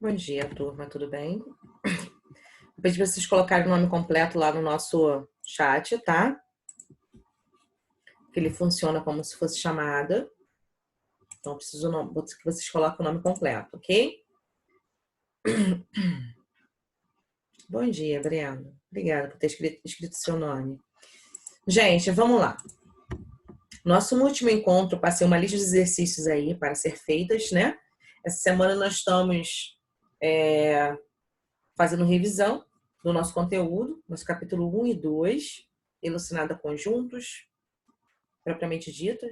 Bom dia, turma, tudo bem? Vou pedir para vocês colocarem o nome completo lá no nosso chat, tá? Que ele funciona como se fosse chamada. Então, eu preciso que vocês coloquem o nome completo, ok? Bom dia, Breno. Obrigada por ter escrito seu nome. Gente, vamos lá. Nosso último encontro, passei uma lista de exercícios aí para ser feitas, né? Essa semana nós estamos fazendo revisão do nosso conteúdo, nosso capítulo 1 e 2, elucidada conjuntos, propriamente ditas,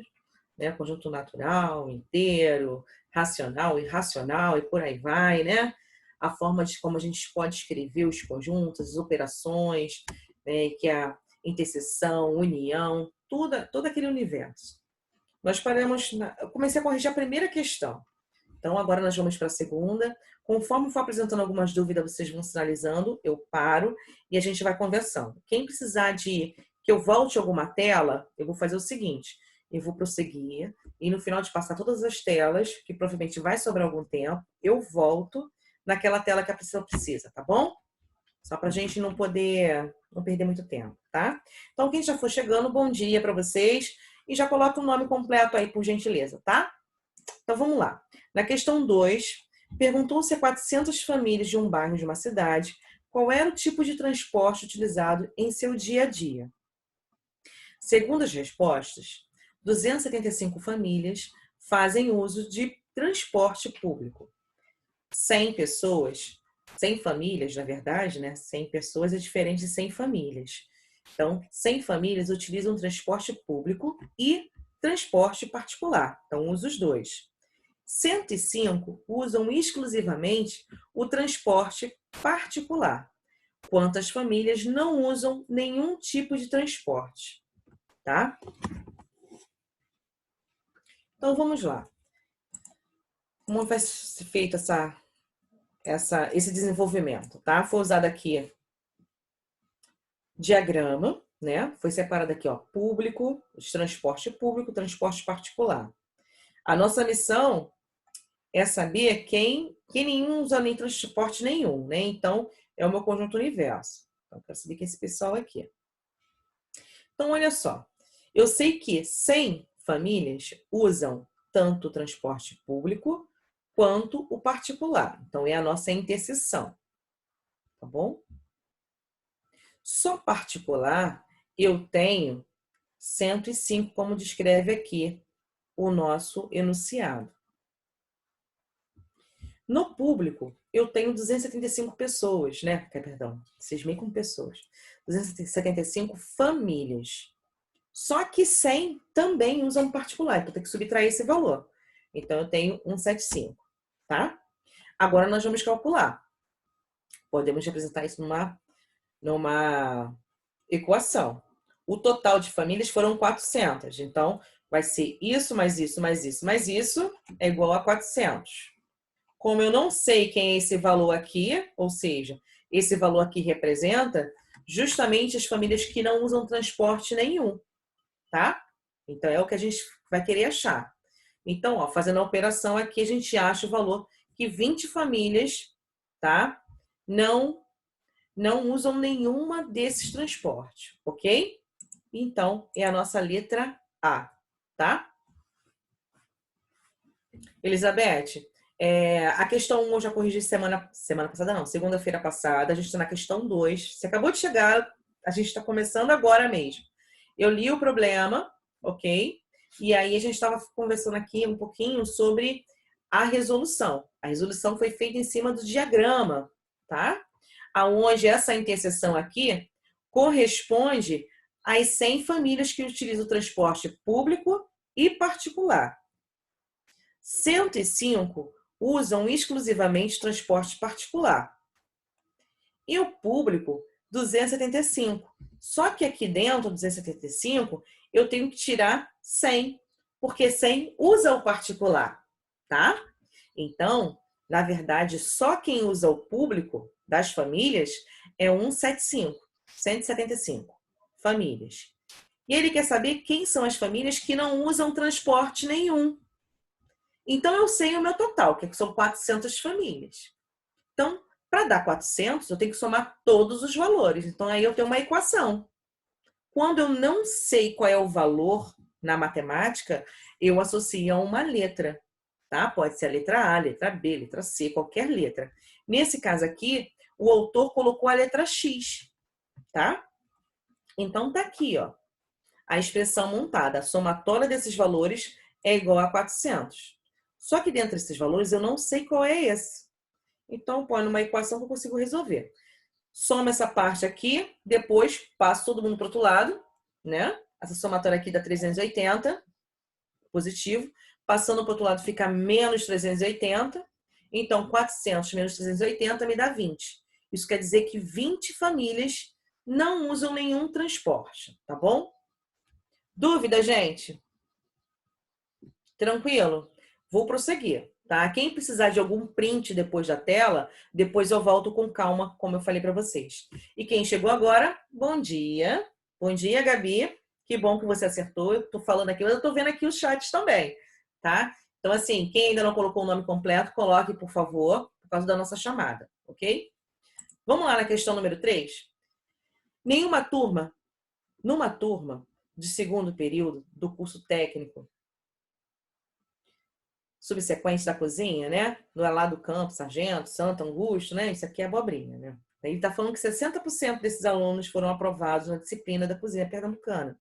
né? Conjunto natural, inteiro, racional, irracional e por aí vai, né? A forma de como a gente pode escrever os conjuntos, as operações, né? Que é a interseção, união, todo aquele universo. Nós paramos, eu comecei a corrigir a primeira questão. Então, agora nós vamos para a segunda. Conforme for apresentando algumas dúvidas, vocês vão sinalizando, eu paro e a gente vai conversando. Quem precisar de que eu volte alguma tela, eu vou fazer o seguinte: eu vou prosseguir e no final de passar todas as telas, que provavelmente vai sobrar algum tempo, eu volto naquela tela que a pessoa precisa, tá bom? Só para a gente não perder muito tempo, tá? Então, quem já for chegando, bom dia para vocês e já coloca o nome completo aí, por gentileza, tá? Então, vamos lá. Na questão 2, perguntou-se a 400 famílias de um bairro de uma cidade qual era o tipo de transporte utilizado em seu dia a dia. Segundo as respostas, 275 famílias fazem uso de transporte público. 100 pessoas, 100 famílias, na verdade, né? 100 pessoas é diferente de 100 famílias. Então, 100 famílias utilizam transporte público e transporte particular. Então, usa os dois. 105 usam exclusivamente o transporte particular. Quantas famílias não usam nenhum tipo de transporte, tá? Então, vamos lá. Como vai ser feito esse desenvolvimento, tá? Foi usado aqui diagrama, né? Foi separado aqui, ó, público, transporte público, transporte particular. A nossa missão é saber quem nenhum usa nem transporte nenhum, né? Então, é o meu conjunto universo. Então, eu quero saber quem é esse pessoal aqui. Então, olha só. Eu sei que 100 famílias usam tanto o transporte público quanto o particular. Então, é a nossa interseção. Tá bom? Só particular, eu tenho 105, como descreve aqui o nosso enunciado. No público, eu tenho 275 pessoas, né? Perdão, 6.000 pessoas. 275 famílias. Só que 100 também usam particular, então eu tenho que subtrair esse valor. Então, eu tenho 175, tá? Agora, nós vamos calcular. Podemos representar isso numa equação. O total de famílias foram 400. Então, vai ser isso, mais isso, mais isso, mais isso, é igual a 400. Como eu não sei quem é esse valor aqui, ou seja, esse valor aqui representa justamente as famílias que não usam transporte nenhum, tá? Então, é o que a gente vai querer achar. Então, ó, fazendo a operação aqui, a gente acha o valor que 20 famílias, tá? Não usam nenhuma desses transportes, ok? Então, é a nossa letra A, tá? Elizabeth, a questão 1 eu já corrigi semana passada, não, segunda-feira passada, a gente está na questão 2. Você acabou de chegar, a gente está começando agora mesmo. Eu li o problema, ok? E aí a gente estava conversando aqui um pouquinho sobre a resolução. A resolução foi feita em cima do diagrama, tá? Aonde essa interseção aqui corresponde às 100 famílias que utilizam o transporte público e particular. 105 usam exclusivamente transporte particular. E o público, 275. Só que aqui dentro, 275, eu tenho que tirar 100, porque 100 usa o particular, tá? Então, na verdade, só quem usa o público das famílias é 175 famílias. E ele quer saber quem são as famílias que não usam transporte nenhum. Então, eu sei o meu total, que são 400 famílias. Então, para dar 400, eu tenho que somar todos os valores. Então, aí eu tenho uma equação. Quando eu não sei qual é o valor na matemática, eu associo a uma letra, tá? Pode ser a letra A, letra B, letra C, qualquer letra. Nesse caso aqui, o autor colocou a letra X, tá? Então, tá aqui, ó. A expressão montada, a somatória desses valores é igual a 400. Só que dentro desses valores eu não sei qual é esse. Então, põe numa equação que eu consigo resolver. Soma essa parte aqui, depois passo todo mundo para o outro lado, né? Essa somatória aqui dá 380, positivo. Passando para o outro lado fica menos 380. Então, 400 menos 380 me dá 20. Isso quer dizer que 20 famílias não usam nenhum transporte, tá bom? Dúvida, gente? Tranquilo? Vou prosseguir, tá? Quem precisar de algum print depois da tela, depois eu volto com calma, como eu falei para vocês. E quem chegou agora, bom dia. Bom dia, Gabi. Que bom que você acertou. Eu tô falando aqui, mas eu tô vendo aqui os chats também, tá? Então, assim, quem ainda não colocou o nome completo, coloque, por favor, por causa da nossa chamada, ok? Vamos lá na questão número 3. Numa turma de segundo período do curso técnico, subsequente da cozinha, né? Lá do Campo, Sargento, Santo Augusto, né? Isso aqui é abobrinha, né? Ele está falando que 60% desses alunos foram aprovados na disciplina da cozinha pernambucana.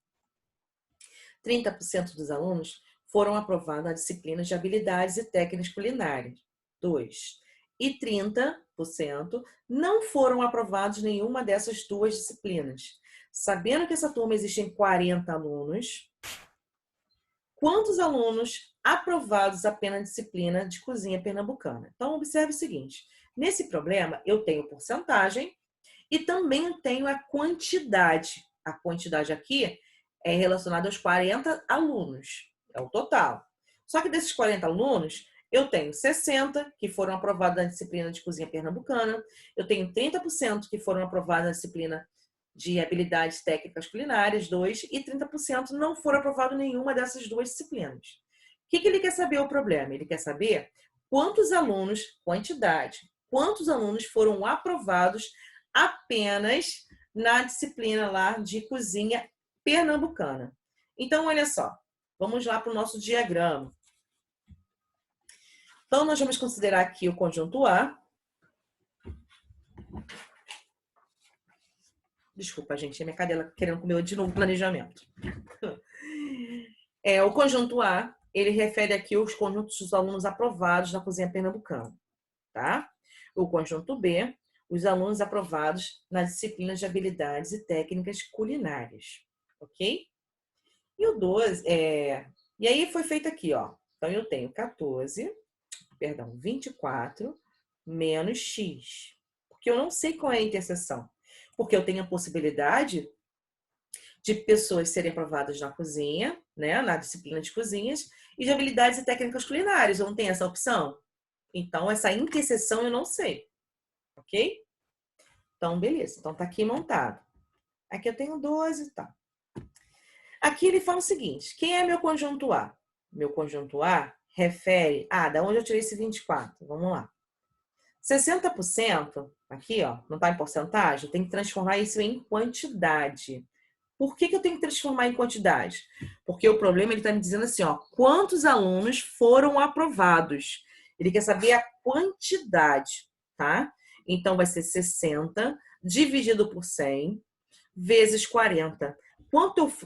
30% dos alunos foram aprovados na disciplina de habilidades e técnicas culinárias. 2. E 30% não foram aprovados em nenhuma dessas duas disciplinas. Sabendo que essa turma existem 40 alunos, quantos alunos aprovados apenas na disciplina de cozinha pernambucana? Então, observe o seguinte. Nesse problema, eu tenho porcentagem e também tenho a quantidade. A quantidade aqui é relacionada aos 40 alunos. É o total. Só que desses 40 alunos, eu tenho 60 que foram aprovados na disciplina de cozinha pernambucana. Eu tenho 30% que foram aprovados na disciplina de habilidades técnicas culinárias, 2, e 30% não foram aprovados em nenhuma dessas duas disciplinas. O que ele quer saber o problema? Ele quer saber quantos alunos, quantidade, quantos alunos foram aprovados apenas na disciplina lá de cozinha pernambucana. Então, olha só, vamos lá para o nosso diagrama. Então, nós vamos considerar aqui o conjunto A. Desculpa, gente, a minha cadela querendo comer de novo planejamento. O conjunto A, ele refere aqui os conjuntos dos alunos aprovados na cozinha pernambucana, tá? O conjunto B, os alunos aprovados nas disciplinas de habilidades e técnicas culinárias, ok? E o 12, e aí foi feito aqui, ó. Então, eu tenho 24 menos X. Porque eu não sei qual é a interseção. Porque eu tenho a possibilidade de pessoas serem aprovadas na cozinha, né, na disciplina de cozinhas, e de habilidades e técnicas culinárias. Eu não tenho essa opção. Então, essa interseção eu não sei. Ok? Então, beleza. Então, tá aqui montado. Aqui eu tenho 12 e tal. Aqui ele fala o seguinte. Quem é meu conjunto A? Meu conjunto A refere... da onde eu tirei esse 24? Vamos lá. 60%, aqui, ó, não está em porcentagem, eu tenho que transformar isso em quantidade. Por que eu tenho que transformar em quantidade? Porque o problema, ele está me dizendo assim, ó, quantos alunos foram aprovados? Ele quer saber a quantidade, tá? Então, vai ser 60 dividido por 100 vezes 40.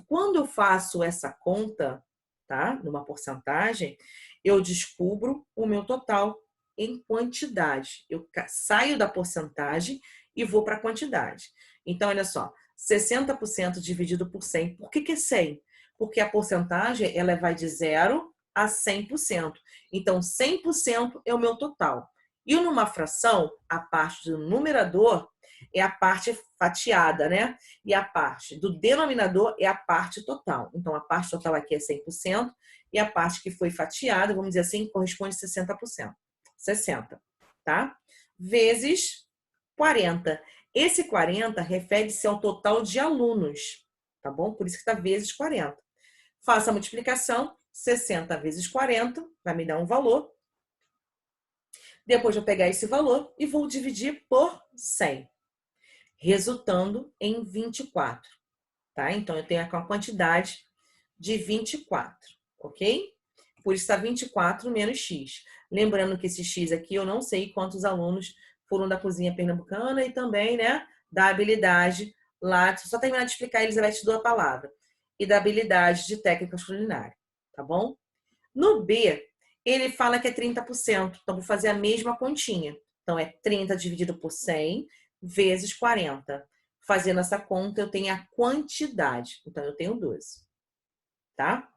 Quando eu faço essa conta, tá? Numa porcentagem, eu descubro o meu total em quantidade. Eu saio da porcentagem e vou para a quantidade. Então, olha só, 60% dividido por 100. Por que é 100? Porque a porcentagem ela vai de 0 a 100%. Então, 100% é o meu total. E numa fração, a parte do numerador é a parte fatiada, né? E a parte do denominador é a parte total. Então, a parte total aqui é 100% e a parte que foi fatiada, vamos dizer assim, corresponde a 60%. 60, tá? Vezes 40. Esse 40 refere-se ao total de alunos, tá bom? Por isso que está vezes 40. Faça a multiplicação, 60 vezes 40, vai me dar um valor. Depois vou pegar esse valor e vou dividir por 100, resultando em 24, tá? Então, eu tenho aqui uma quantidade de 24, ok? Por isso está 24 menos X. Lembrando que esse X aqui eu não sei quantos alunos foram da cozinha pernambucana e também, né, da habilidade lá, só terminar de explicar, Elizabeth, dou a palavra, e da habilidade de técnicas culinárias, tá bom? No B, ele fala que é 30%, então vou fazer a mesma continha. Então é 30 dividido por 100 vezes 40. Fazendo essa conta, eu tenho a quantidade, então eu tenho 12, tá?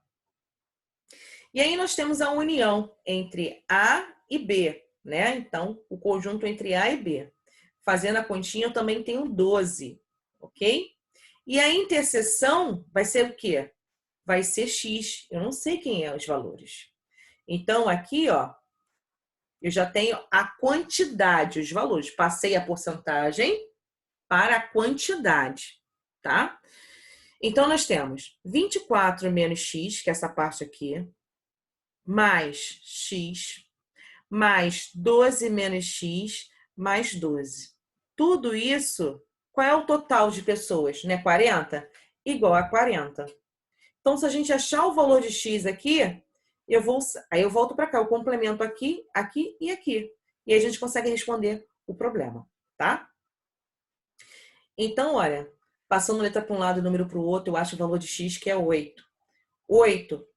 E aí nós temos a união entre A e B, né? Então, o conjunto entre A e B. Fazendo a continha, eu também tenho 12, ok? E a interseção vai ser o quê? Vai ser X. Eu não sei quem é os valores. Então, aqui, ó, eu já tenho a quantidade, os valores. Passei a porcentagem para a quantidade, tá? Então, nós temos 24 menos X, que é essa parte aqui, mais X, mais 12 menos X, mais 12. Tudo isso, qual é o total de pessoas? Né? 40? Igual a 40. Então, se a gente achar o valor de X aqui, aí eu volto para cá, eu complemento aqui, aqui e aqui. E aí a gente consegue responder o problema, tá? Então, olha, passando letra para um lado e número para o outro, eu acho o valor de X que é 8. 8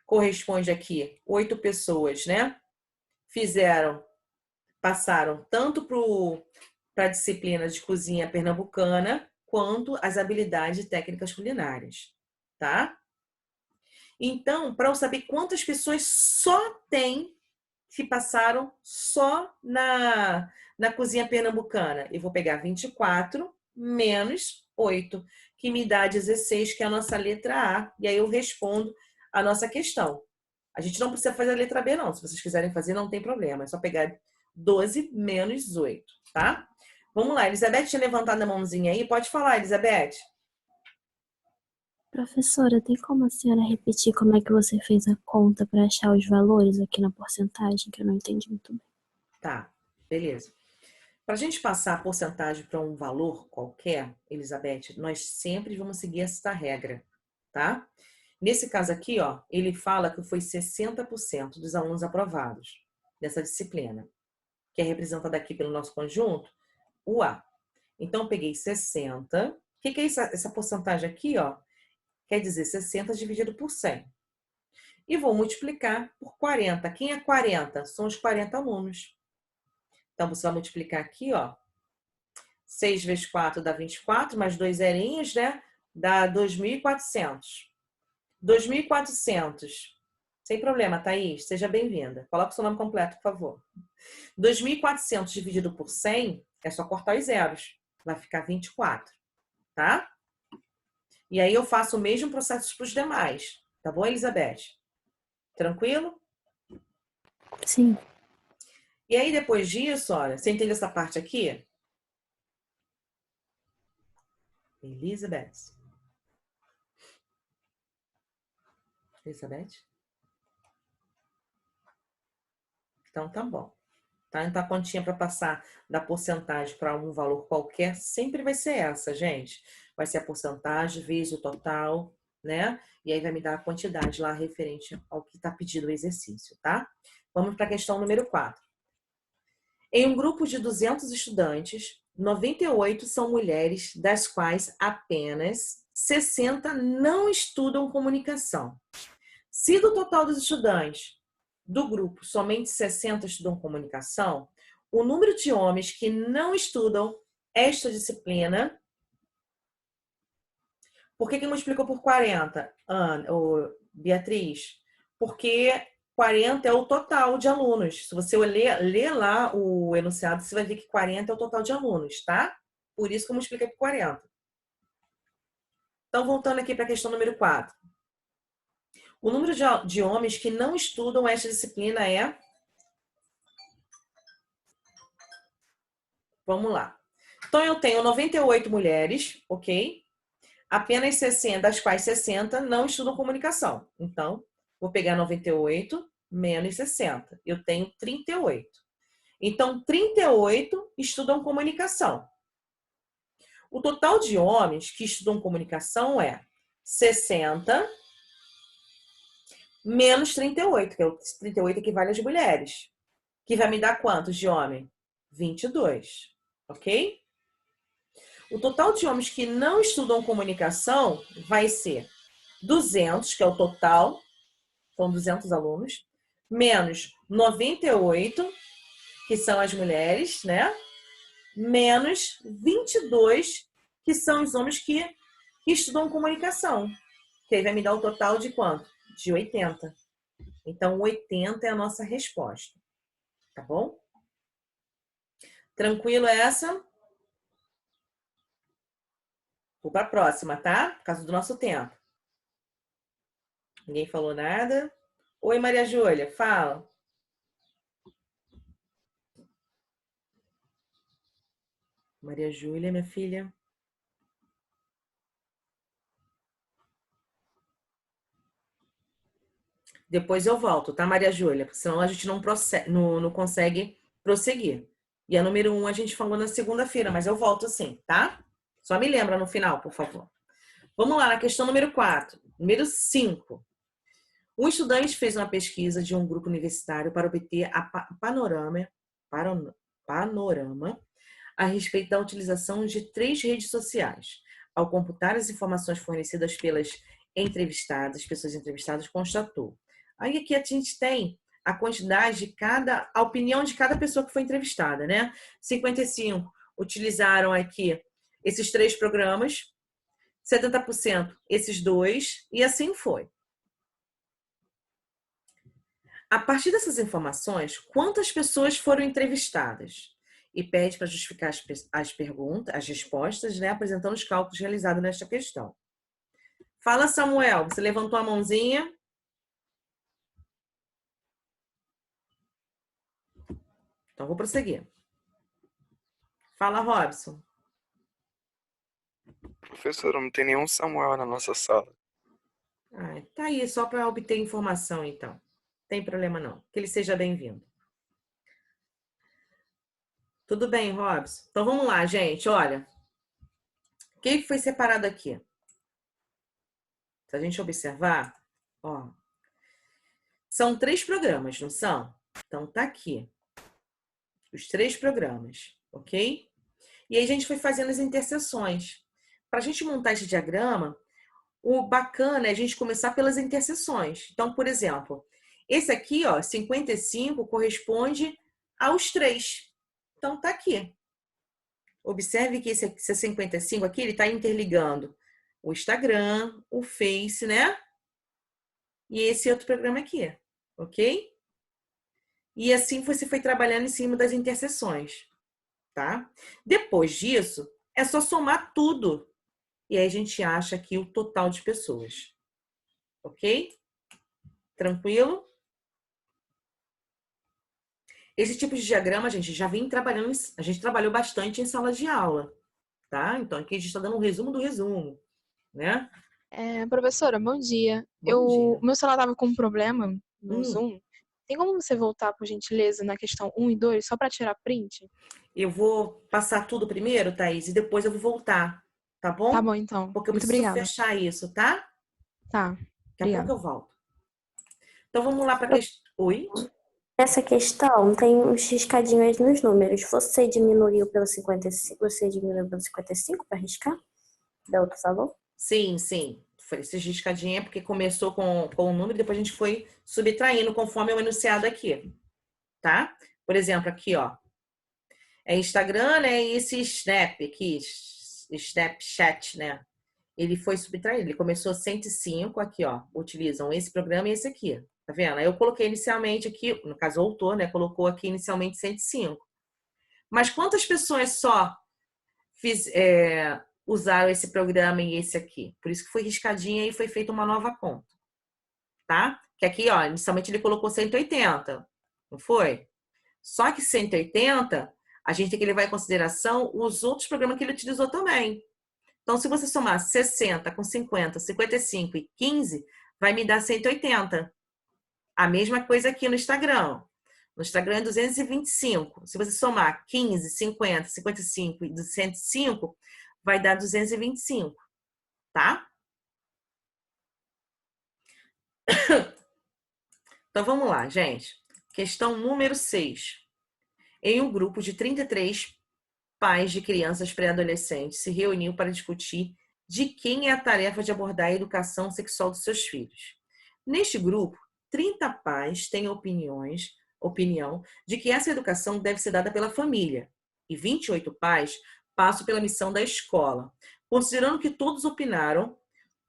corresponde aqui, 8 pessoas, né? Passaram tanto para a disciplina de cozinha pernambucana, quanto as habilidades técnicas culinárias, tá? Então, para eu saber quantas pessoas só tem que passaram só na cozinha pernambucana, eu vou pegar 24 menos 8, que me dá 16, que é a nossa letra A, e aí eu respondo a nossa questão. A gente não precisa fazer a letra B, não. Se vocês quiserem fazer, não tem problema. É só pegar 12 menos 8, tá? Vamos lá, Elizabeth tinha levantado a mãozinha aí. Pode falar, Elizabeth. Professora, tem como a senhora repetir como é que você fez a conta para achar os valores aqui na porcentagem, que eu não entendi muito bem? Tá, beleza. Para a gente passar a porcentagem para um valor qualquer, Elizabeth, nós sempre vamos seguir essa regra, tá? Nesse caso aqui, ó, ele fala que foi 60% dos alunos aprovados dessa disciplina, que é representada aqui pelo nosso conjunto, o A. Então, eu peguei 60. O que é essa porcentagem aqui, ó? Quer dizer 60 dividido por 100. E vou multiplicar por 40. Quem é 40? São os 40 alunos. Então, você vai multiplicar aqui, ó. 6 vezes 4 dá 24, mais 2 zerinhos, né? Dá 2.400. 2.400. Sem problema, Thaís. Seja bem-vinda. Coloca o seu nome completo, por favor. 2.400 dividido por 100 é só cortar os zeros. Vai ficar 24, tá? E aí eu faço o mesmo processo para os demais. Tá bom, Elizabeth? Tranquilo? Sim. E aí, depois disso, olha, você entende essa parte aqui? Elizabeth? Elizabeth? Então, tá bom. Tá? Então, a continha para passar da porcentagem para um valor qualquer sempre vai ser essa, gente. Vai ser a porcentagem vezes o total, né? E aí vai me dar a quantidade lá referente ao que está pedido o exercício, tá? Vamos para a questão número 4. Em um grupo de 200 estudantes, 98 são mulheres, das quais apenas 60 não estudam comunicação. Se do total dos estudantes do grupo somente 60 estudam comunicação, o número de homens que não estudam esta disciplina... Por que multiplicou por 40, Beatriz? Porque 40 é o total de alunos. Se você ler lá o enunciado, você vai ver que 40 é o total de alunos, tá? Por isso que eu multipliquei por 40. Então, voltando aqui para a questão número 4. O número de homens que não estudam esta disciplina é... Vamos lá. Então, eu tenho 98 mulheres, ok? Apenas 60, das quais 60 não estudam comunicação. Então, vou pegar 98 menos 60. Eu tenho 38. Então, 38 estudam comunicação. O total de homens que estudam comunicação é 60 menos 38, que é o 38 equivale às mulheres. Que vai me dar quantos de homem? 22, ok? O total de homens que não estudam comunicação vai ser 200, que é o total, são 200 alunos, menos 98, que são as mulheres, né? Menos 22, que são os homens que estudam comunicação. Que aí vai me dar o total de quanto? De 80. Então, 80 é a nossa resposta. Tá bom? Tranquilo essa? Vou para a próxima, tá? Por causa do nosso tempo. Ninguém falou nada? Oi, Maria Júlia, fala. Maria Júlia, minha filha. Depois eu volto, tá, Maria Júlia? Porque senão a gente não consegue prosseguir. E a número 1 a gente falou na segunda-feira, mas eu volto sim, tá? Só me lembra no final, por favor. Vamos lá, na questão número 4. Número 5. Um estudante fez uma pesquisa de um grupo universitário para obter panorama a respeito da utilização de 3 redes sociais. Ao computar as informações fornecidas pelas pessoas entrevistadas, constatou. Aí aqui a gente tem a quantidade a opinião de cada pessoa que foi entrevistada, né? 55 utilizaram aqui esses 3 programas, 70% esses 2, e assim foi. A partir dessas informações, quantas pessoas foram entrevistadas? E pede para justificar as perguntas, as respostas, né, apresentando os cálculos realizados nesta questão. Fala, Samuel, você levantou a mãozinha. Então, vou prosseguir. Fala, Robson. Professora, não tem nenhum Samuel na nossa sala. Ah, tá aí, só para obter informação, então. Não tem problema, não. Que ele seja bem-vindo. Tudo bem, Robson? Então, vamos lá, gente. Olha, o que foi separado aqui? Se a gente observar, ó, são 3 programas, não são? Então, tá aqui. Os 3 programas, ok? E aí a gente foi fazendo as interseções. Para a gente montar esse diagrama, o bacana é a gente começar pelas interseções. Então, por exemplo, esse aqui, ó, 55, corresponde aos 3. Então, tá aqui. Observe que esse 55 aqui, ele está interligando o Instagram, o Face, né? E esse outro programa aqui, ok? E assim você foi trabalhando em cima das interseções, tá? Depois disso, é só somar tudo. E aí a gente acha aqui o total de pessoas. Ok? Tranquilo? Esse tipo de diagrama, a gente já vem trabalhando, a gente trabalhou bastante em sala de aula, tá? Então aqui a gente está dando um resumo do resumo, né? Professora, bom dia. Bom dia. Meu celular estava com um problema no Zoom. Tem como você voltar, por gentileza, na questão 1 e 2, só para tirar print? Eu vou passar tudo primeiro, Thaís, e depois eu vou voltar, tá bom? Tá bom, então. Porque eu Muito preciso obrigada. fechar isso, tá? Tá. Daqui a pouco eu volto. Então vamos lá para a questão. Oi? Essa questão tem uns riscadinhos nos números. Você diminuiu pelo 55? Você diminuiu pelo 55 para riscar? Dá outro valor? Sim, sim. Foi esse riscadinha porque começou com o número e depois a gente foi subtraindo conforme o enunciado aqui, tá? Por exemplo, aqui, ó. É Instagram, né? E esse Snap aqui, Snapchat, né? Ele foi subtraído. Ele começou 105 aqui, ó. Utilizam esse programa e esse aqui. Tá vendo? Aí eu coloquei inicialmente aqui, no caso o autor, né? Colocou aqui inicialmente 105. Mas quantas pessoas só usaram esse programa e esse aqui? Por isso que foi riscadinha e foi feita uma nova conta. Tá? Que aqui, ó, inicialmente ele colocou 180. Não foi? Só que 180, a gente tem que levar em consideração os outros programas que ele utilizou também. Então, se você somar 60 com 50, 55 e 15, vai me dar 180. A mesma coisa aqui no Instagram. No Instagram é 225. Se você somar 15, 50, 55 e 105, vai dar 225, tá? Então vamos lá, gente. Questão número 6. Em um grupo de 33 pais de crianças pré-adolescentes se reuniu para discutir de quem é a tarefa de abordar a educação sexual dos seus filhos. Neste grupo, 30 pais têm opinião de que essa educação deve ser dada pela família e 28 pais passam pela missão da escola. Considerando que todos opinaram,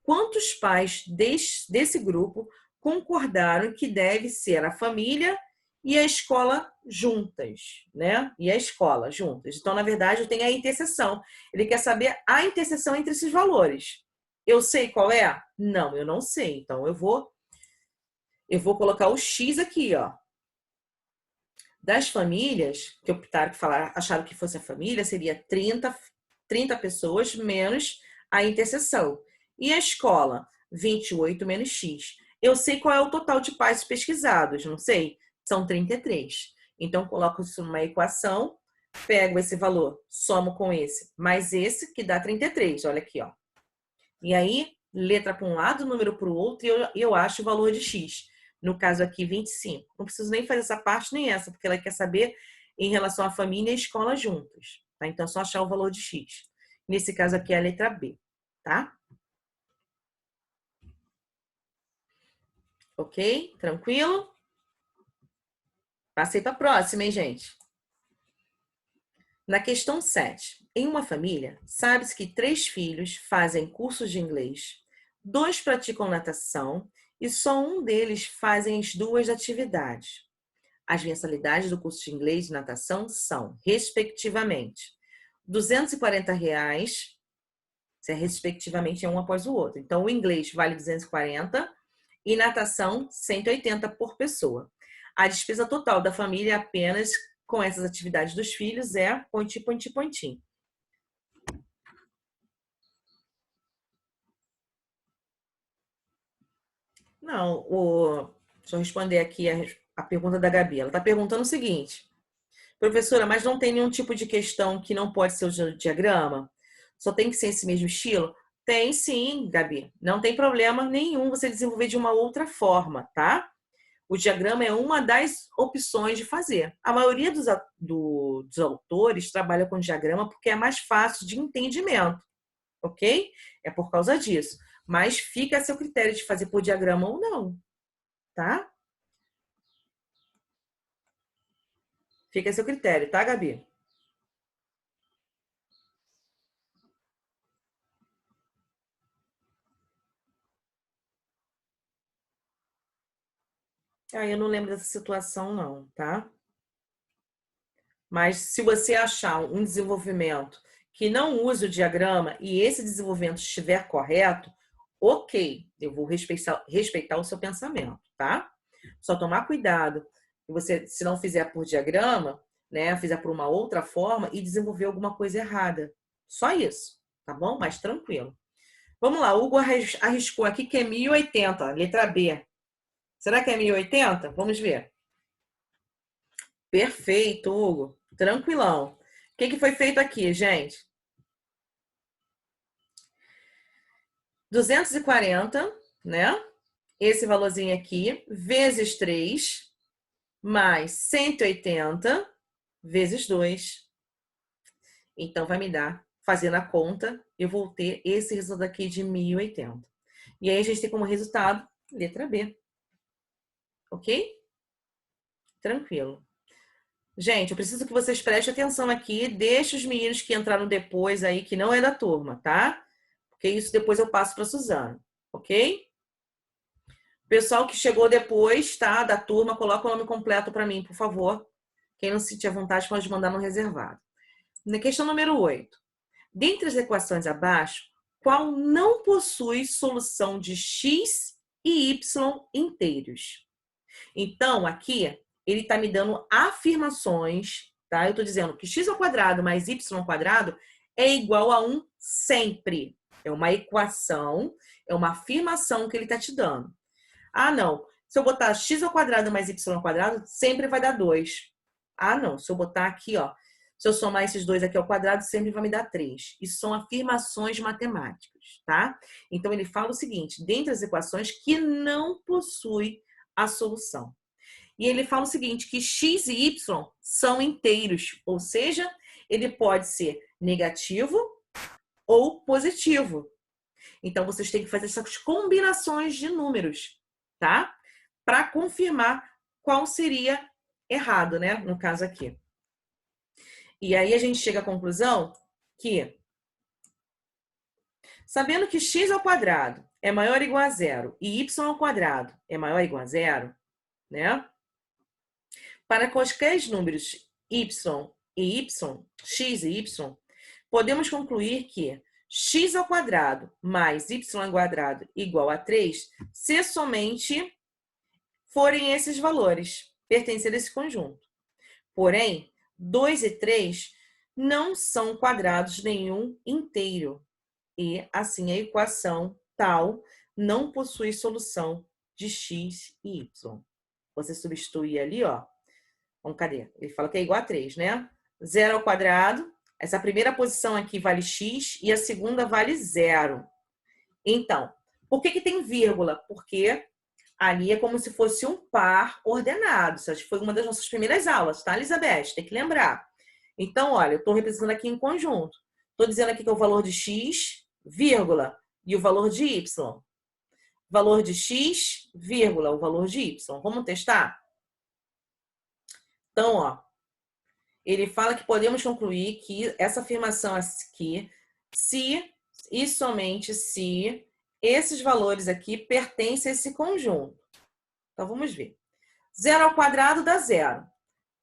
quantos pais desse grupo concordaram que deve ser a família e a escola juntas, né? E a escola juntas. Então, na verdade, eu tenho a interseção. Ele quer saber a interseção entre esses valores. Eu sei qual é? Não, eu não sei. Então, eu vou colocar o X aqui, ó. Das famílias que optaram, acharam que fosse a família, seria 30 pessoas menos a interseção. E a escola, 28 menos X. Eu sei qual é o total de pais pesquisados, não sei? São 33. Então, coloco isso numa equação, pego esse valor, somo com esse, mais esse, que dá 33. Olha aqui, ó. E aí, letra para um lado, número para o outro, e eu acho o valor de X. No caso aqui, 25. Não preciso nem fazer essa parte nem essa, porque ela quer saber em relação à família e à escola juntos. Tá? Então, é só achar o valor de X. Nesse caso aqui é a letra B. Tá? Ok? Tranquilo? Passei para a próxima, hein, gente? Na questão 7. Em uma família, sabe-se que 3 filhos fazem cursos de inglês, 2 praticam natação e só um deles fazem as 2 atividades. As mensalidades do curso de inglês e natação são, respectivamente, R$ 240, respectivamente é um após o outro. Então, o inglês vale 240 e natação 180 por pessoa. A despesa total da família apenas com essas atividades dos filhos é pontinho, pontinho, pontinho. Não, deixa eu responder aqui a pergunta da Gabi. Ela está perguntando o seguinte: professora, mas não tem nenhum tipo de questão que não pode ser o diagrama? Só tem que ser esse mesmo estilo? Tem sim, Gabi. Não tem problema nenhum você desenvolver de uma outra forma, tá? O diagrama é uma das opções de fazer. A maioria dos autores trabalha com diagrama porque é mais fácil de entendimento, ok? É por causa disso. Mas fica a seu critério de fazer por diagrama ou não, tá? Fica a seu critério, tá, Gabi? Eu não lembro dessa situação, não, tá? Mas se você achar um desenvolvimento que não use o diagrama e esse desenvolvimento estiver correto, ok, eu vou respeitar o seu pensamento, tá? Só tomar cuidado que você, se não fizer por diagrama, né, fizer por uma outra forma e desenvolver alguma coisa errada. Só isso, tá bom? Mais tranquilo. Vamos lá, o Hugo arriscou aqui que é 1080, letra B. Será que é 1080? Vamos ver. Perfeito, Hugo. Tranquilão. O que foi feito aqui, gente? 240, né? Esse valorzinho aqui, vezes 3, mais 180, vezes 2. Então, vai me dar, fazendo a conta, eu vou ter esse resultado aqui de 1080. E aí, a gente tem como resultado, letra B. Ok? Tranquilo. Gente, eu preciso que vocês prestem atenção aqui. Deixa os meninos que entraram depois aí, que não é da turma, tá? Porque isso depois eu passo para a Suzana, ok? Pessoal que chegou depois, tá? Da turma, coloca o nome completo para mim, por favor. Quem não se sentir à vontade pode mandar no reservado. Na questão número 8. Dentre as equações abaixo, qual não possui solução de x e y inteiros? Então, aqui, ele está me dando afirmações, tá? Eu estou dizendo que x ao quadrado mais y ao quadrado é igual a 1 sempre. É uma equação, é uma afirmação que ele está te dando. Ah, não. Se eu botar x ao quadrado mais y ao quadrado, sempre vai dar 2. Ah, não. Se eu botar aqui, ó, se eu somar esses dois aqui ao quadrado, sempre vai me dar 3. Isso são afirmações matemáticas, tá? Então, ele fala o seguinte, dentre as equações que não possui a solução. E ele fala o seguinte, que x e y são inteiros, ou seja, ele pode ser negativo ou positivo. Então, vocês têm que fazer essas combinações de números, tá? Para confirmar qual seria errado, né? No caso aqui. E aí a gente chega à conclusão que, sabendo que x ao quadrado é maior ou igual a zero e y ao quadrado é maior ou igual a zero, né? Para quaisquer números y e y, x e y, podemos concluir que x ao quadrado mais y ao quadrado igual a 3, se somente forem esses valores, pertencer a esse conjunto. Porém, 2 e 3 não são quadrados nenhum inteiro. E, assim, a equação tal não possui solução de x e y. Você substitui ali, ó. Vamos, cadê? Ele fala que é igual a 3, né? 0 ao quadrado. Essa primeira posição aqui vale x e a segunda vale 0. Então, por que tem vírgula? Porque ali é como se fosse um par ordenado. Isso foi uma das nossas primeiras aulas, tá, Elizabeth? Tem que lembrar. Então, olha, eu estou representando aqui em conjunto. Estou dizendo aqui que é o valor de x, vírgula, e o valor de y. Valor de x, vírgula, o valor de y. Vamos testar? Então, ó, ele fala que podemos concluir que essa afirmação aqui, se e somente se esses valores aqui pertencem a esse conjunto. Então, vamos ver. 0 ao quadrado dá 0.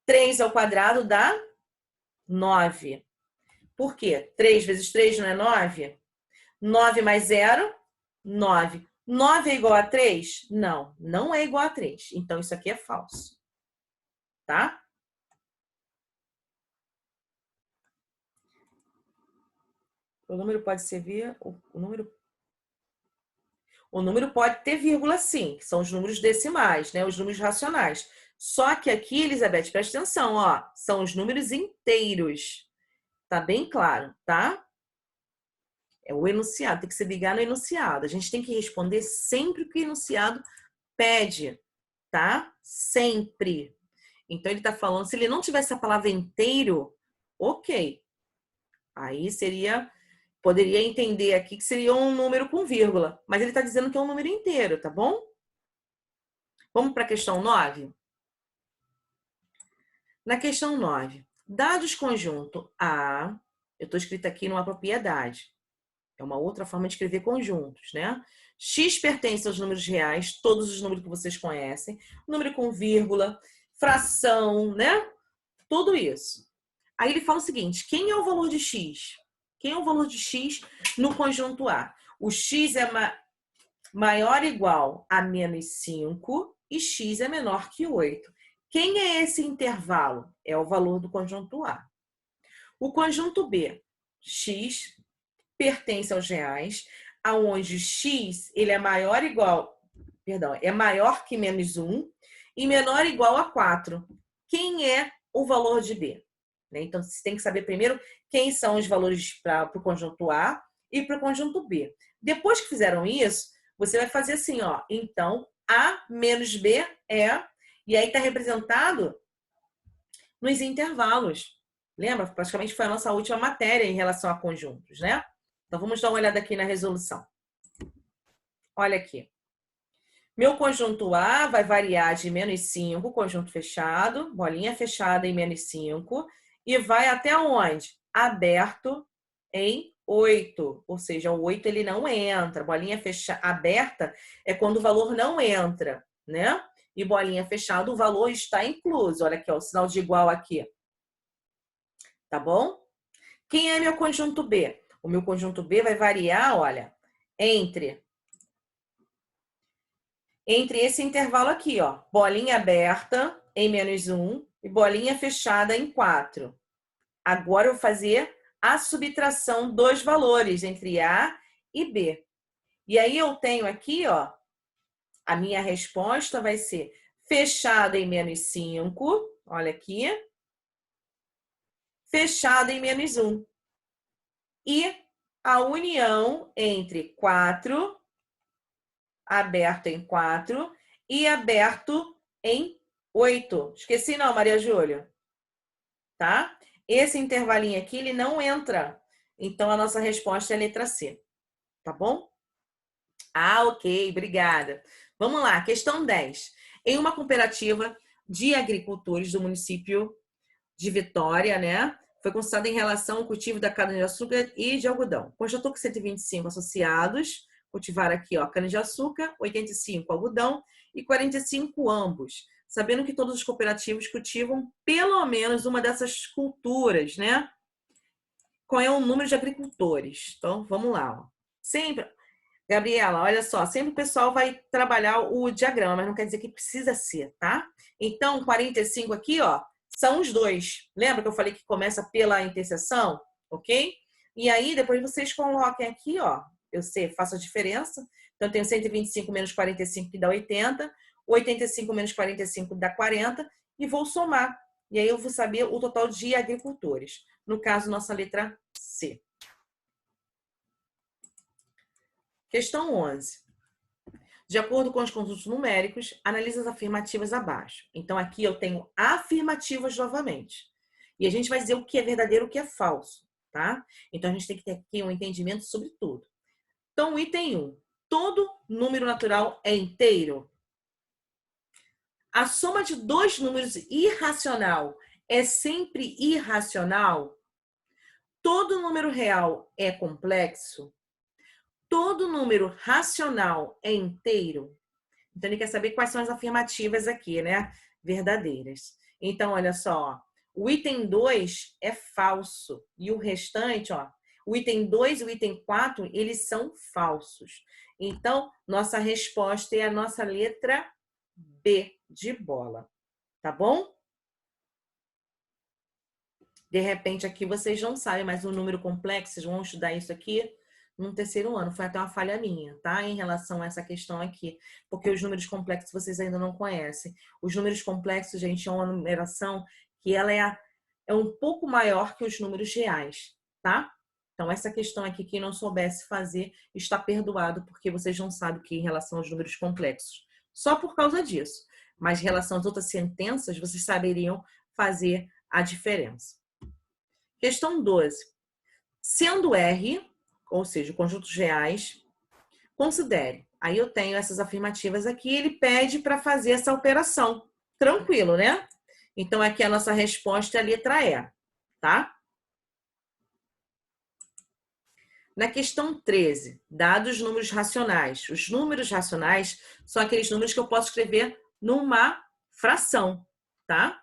3 ao quadrado dá 9. Por quê? 3 vezes 3 não é 9? 9 mais 0, 9. 9 é igual a 3? Não, não é igual a 3. Então, isso aqui é falso. Tá? O número pode ser O número pode ter vírgula sim, que são os números decimais, né? Os números racionais. Só que aqui, Elizabeth, presta atenção, ó, são os números inteiros. Tá bem claro, tá? É o enunciado, tem que se ligar no enunciado. A gente tem que responder sempre o que o enunciado pede, tá? Sempre. Então, ele tá falando, se ele não tivesse a palavra inteiro, ok. Aí poderia entender aqui que seria um número com vírgula, mas ele está dizendo que é um número inteiro, tá bom? Vamos para a questão 9? Na questão 9, dados conjunto A, eu estou escrito aqui numa propriedade, é uma outra forma de escrever conjuntos, né? X pertence aos números reais, todos os números que vocês conhecem, número com vírgula, fração, né? Tudo isso. Aí ele fala o seguinte, quem é o valor de X? Quem é o valor de x no conjunto A? O x é maior ou igual a menos 5 e x é menor que 8. Quem é esse intervalo? É o valor do conjunto A. O conjunto B, x pertence aos reais, aonde x ele é maior ou igual, é maior que menos 1 e menor ou igual a 4. Quem é o valor de B? Então, você tem que saber primeiro quem são os valores para o conjunto A e para o conjunto B. Depois que fizeram isso, você vai fazer assim, ó. Então, A menos B é... E aí está representado nos intervalos. Lembra? Praticamente foi a nossa última matéria em relação a conjuntos, né? Então, vamos dar uma olhada aqui na resolução. Olha aqui. Meu conjunto A vai variar de menos 5, conjunto fechado, bolinha fechada em menos 5... E vai até onde? Aberto em 8. Ou seja, o 8 ele não entra. Bolinha aberta é quando o valor não entra, né? E bolinha fechada, o valor está incluso. Olha aqui, ó, o sinal de igual aqui. Tá bom? Quem é meu conjunto B? O meu conjunto B vai variar, olha, entre esse intervalo aqui, ó. Bolinha aberta em menos 1 e bolinha fechada em 4. Agora eu vou fazer a subtração dos valores entre A e B. E aí eu tenho aqui, ó, A minha resposta vai ser fechada em menos 5, olha aqui, fechada em menos 1. E a união entre 4, aberto em 4 e aberto em 8. Esqueci não, Maria Júlia. Tá? Esse intervalinho aqui, ele não entra. Então, a nossa resposta é a letra C. Tá bom? Ah, ok. Obrigada. Vamos lá. Questão 10. Em uma cooperativa de agricultores do município de Vitória, né? Foi consultada em relação ao cultivo da cana-de-açúcar e de algodão. Constatou que 125 associados cultivaram aqui, ó, cana-de-açúcar, 85 algodão e 45 ambos. Sabendo que todos os cooperativos cultivam pelo menos uma dessas culturas, né? Qual é o número de agricultores? Então, vamos lá. Ó. Sempre, Gabriela, olha só, sempre o pessoal vai trabalhar o diagrama, mas não quer dizer que precisa ser, tá? Então, 45 aqui, ó, são os dois. Lembra que eu falei que começa pela interseção? Ok? E aí, depois vocês coloquem aqui, ó, eu sei, faço a diferença. Então, eu tenho 125 menos 45, que dá 80. 85 menos 45 dá 40. E vou somar. E aí, eu vou saber o total de agricultores. No caso, nossa letra C. Questão 11. De acordo com os conjuntos numéricos, analise as afirmativas abaixo. Então, aqui eu tenho afirmativas novamente. E a gente vai dizer o que é verdadeiro e o que é falso, tá? Então, a gente tem que ter aqui um entendimento sobre tudo. Então, item 1. Todo número natural é inteiro? A soma de dois números irracional é sempre irracional? Todo número real é complexo? Todo número racional é inteiro? Então, ele quer saber quais são as afirmativas aqui, né? Verdadeiras. Então, olha só. O item 2 é falso. E o restante, ó. O item 2 e o item 4, eles são falsos. Então, nossa resposta é a nossa letra B de bola. Tá bom? De repente, aqui vocês não sabem, mas o número complexo, vocês vão estudar isso aqui no terceiro ano. Foi até uma falha minha, tá? Em relação a essa questão aqui. Porque os números complexos vocês ainda não conhecem. Os números complexos, gente, é uma numeração que ela é um pouco maior que os números reais, tá? Então, essa questão aqui, quem não soubesse fazer, está perdoado, porque vocês não sabem o que em relação aos números complexos. Só por causa disso. Mas em relação às outras sentenças, vocês saberiam fazer a diferença. Questão 12. Sendo R, ou seja, conjuntos reais, considere. Aí eu tenho essas afirmativas aqui, ele pede para fazer essa operação. Tranquilo, né? Então, aqui a nossa resposta é a letra E, tá? Na questão 13, dados números racionais. Os números racionais são aqueles números que eu posso escrever numa fração, tá?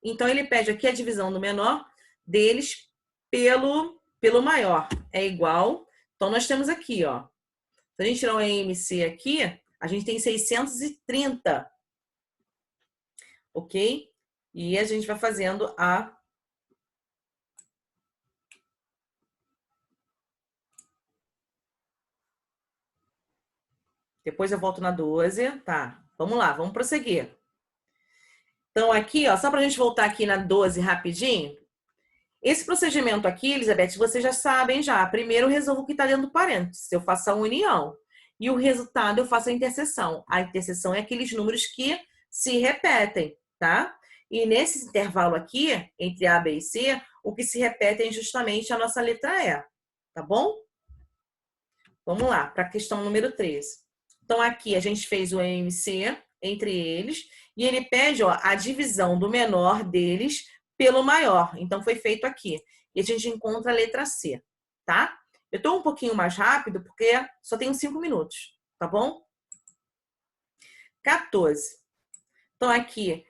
Então, ele pede aqui a divisão do menor deles pelo maior. É igual. Então, nós temos aqui, ó. Se a gente tirar o EMC aqui, a gente tem 630. Ok? E a gente vai fazendo a... Depois eu volto na 12. Tá, vamos lá, vamos prosseguir. Então, aqui, ó, só para a gente voltar aqui na 12 rapidinho. Esse procedimento aqui, Elizabeth, vocês já sabem já. Primeiro eu resolvo o que está dentro do parênteses. Eu faço a união. E o resultado eu faço a interseção. A interseção é aqueles números que se repetem, tá? E nesse intervalo aqui, entre A, B e C, o que se repete é justamente a nossa letra E. Tá bom? Vamos lá, para a questão número 13. Então, aqui a gente fez o EMC entre eles. E ele pede, ó, a divisão do menor deles pelo maior. Então, foi feito aqui. E a gente encontra a letra C, tá? Eu estou um pouquinho mais rápido porque só tenho 5 minutos, tá bom? 14. Então, aqui,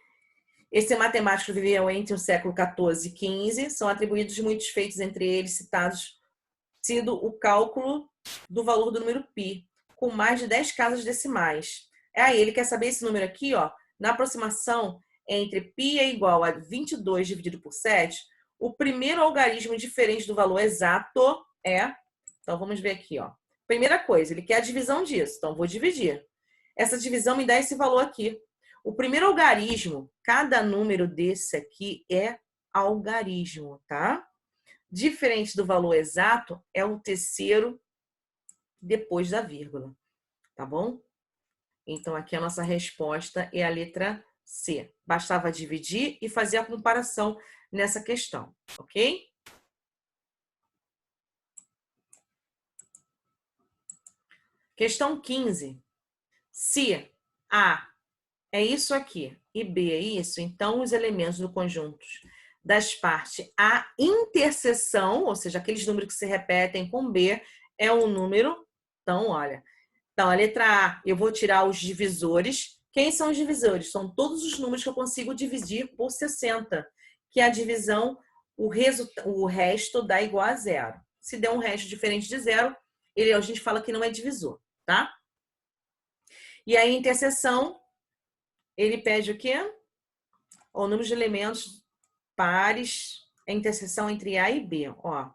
esse matemático viveu entre o século 14 e 15. São atribuídos muitos feitos, entre eles citados, sido o cálculo do valor do número π, com mais de 10 casas decimais. Aí, ele quer saber esse número aqui, ó, na aproximação entre π é igual a 22 dividido por 7, o primeiro algarismo diferente do valor exato é... Então, vamos ver aqui, ó. Primeira coisa, ele quer a divisão disso. Então, vou dividir. essa divisão me dá esse valor aqui. O primeiro algarismo, cada número desse aqui é algarismo, tá? Diferente do valor exato, é o terceiro depois da vírgula, tá bom? Então, aqui a nossa resposta é a letra C. Bastava dividir e fazer a comparação nessa questão, ok? Questão 15. Se A é isso aqui e B é isso, então os elementos do conjunto das partes A interseção, ou seja, aqueles números que se repetem com B, é um número. Então, olha. Então, a letra A, eu vou tirar os divisores. Quem são os divisores? São todos os números que eu consigo dividir por 60, que é a divisão, o resto dá igual a zero. Se der um resto diferente de zero, a gente fala que não é divisor, tá? E a interseção, ele pede o quê? O número de elementos pares, a interseção entre A e B, ó.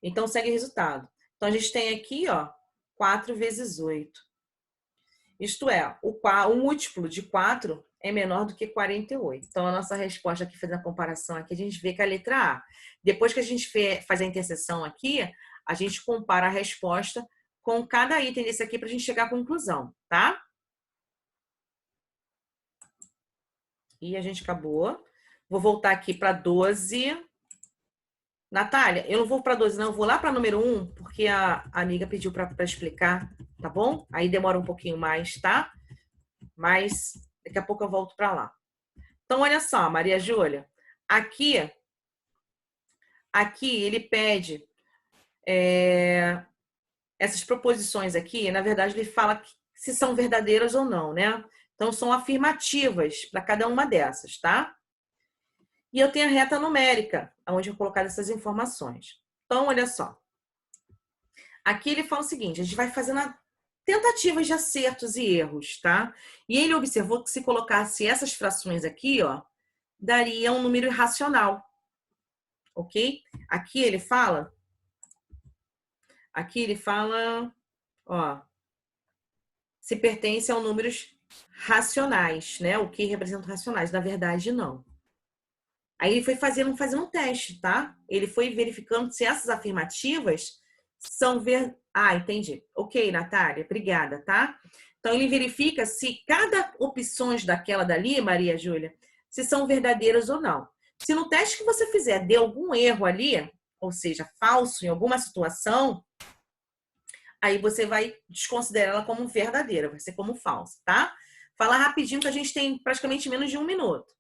Então, segue o resultado. Então, a gente tem aqui, ó, 4 vezes 8. Isto é, o múltiplo de 4 é menor do que 48. Então, a nossa resposta aqui, fazendo a comparação aqui, a gente vê que a letra A. Depois que a gente faz a interseção aqui, a gente compara a resposta com cada item desse aqui para a gente chegar à conclusão, tá? E a gente acabou. Vou voltar aqui para 12. Natália, eu não vou para 12, não. Eu vou lá para número 1, porque a amiga pediu para explicar, tá bom? Aí demora um pouquinho mais, tá? Mas daqui a pouco eu volto para lá. Então, olha só, Maria Júlia. Aqui ele pede essas proposições aqui, na verdade, ele fala se são verdadeiras ou não, né? Então, são afirmativas para cada uma dessas, tá? E eu tenho a reta numérica, onde eu colocar essas informações. Então, olha só. Aqui ele fala o seguinte, a gente vai fazendo tentativas de acertos e erros, tá? E ele observou que se colocasse essas frações aqui, ó, daria um número irracional, ok? Aqui ele fala, ó, se pertence a números racionais, né? O que representam racionais, na verdade, não. Aí ele foi fazendo um teste, tá? Ele foi verificando se essas afirmativas são Ah, entendi. Ok, Natália, obrigada, tá? Então, ele verifica se cada opções daquela dali, Maria Júlia, se são verdadeiras ou não. Se no teste que você fizer deu algum erro ali, ou seja, falso em alguma situação, aí você vai desconsiderar ela como verdadeira, vai ser como falsa, tá? Fala rapidinho que a gente tem praticamente menos de 1 minuto.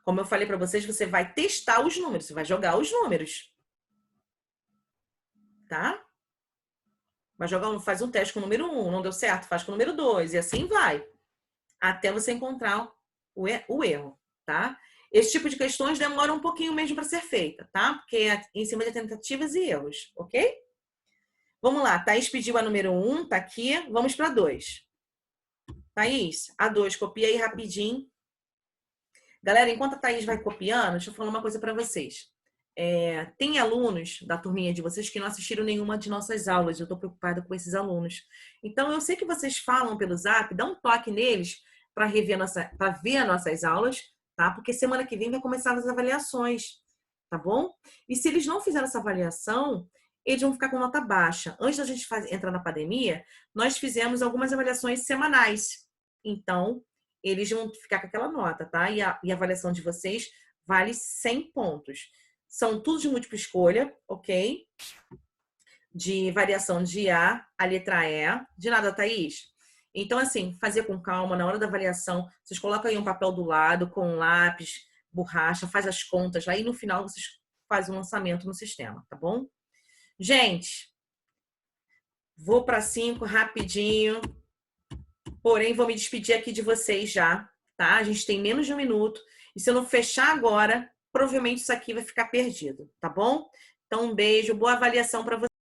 Como eu falei para vocês, você vai testar os números, você vai jogar os números. Tá? Faz um teste com o número 1, não deu certo, faz com o número 2, e assim vai. Até você encontrar o erro, tá? Esse tipo de questões demora um pouquinho mesmo para ser feita, tá? Porque é em cima de tentativas e erros, ok? Vamos lá, Thaís pediu a número 1, tá aqui. Vamos para 2. Thaís, a 2, copia aí rapidinho. Galera, enquanto a Thaís vai copiando, deixa eu falar uma coisa para vocês. Tem alunos da turminha de vocês que não assistiram nenhuma de nossas aulas. Eu estou preocupada com esses alunos. Então, eu sei que vocês falam pelo Zap, dá um toque neles para ver nossas aulas, tá? Porque semana que vem vai começar as avaliações, tá bom? E se eles não fizerem essa avaliação, eles vão ficar com nota baixa. Antes da gente entrar na pandemia, nós fizemos algumas avaliações semanais. Então, eles vão ficar com aquela nota, tá? E a avaliação de vocês vale 100 pontos. São tudo de múltipla escolha, ok? De variação de A, a letra E. De nada, Thaís? Então, assim, fazer com calma, na hora da avaliação, vocês colocam aí um papel do lado, com um lápis, borracha, faz as contas lá e no final vocês fazem um lançamento no sistema, tá bom? Gente, vou para 5 rapidinho. Porém, vou me despedir aqui de vocês já, tá? A gente tem menos de 1 minuto. E se eu não fechar agora, provavelmente isso aqui vai ficar perdido, tá bom? Então, um beijo, boa avaliação para vocês.